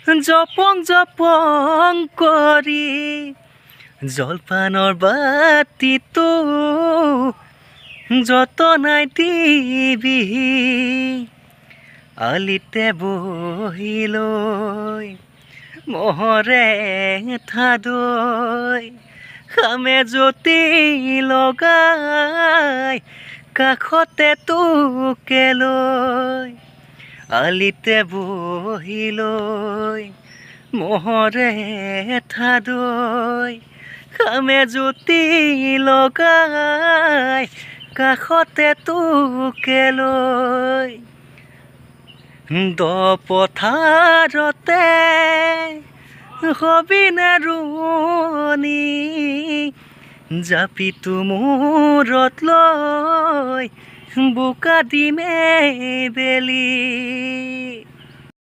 জপং কৰি জলপানৰ বাতিটো যতনাই দিবি আলিতে বহি লৈ মহৰে ঠাদৈ খামে জ্যোতি লগাই কাষতে তোকে লৈ আলিতে বহি লৈ মহৰে ঠাদৈ খামে জ্যোতি লগাই কাষতে তোকে লৈ দ পথাৰতে হবিনে ৰোৱনী জাপিটো মূৰত লৈ বোকা দিমে বেলি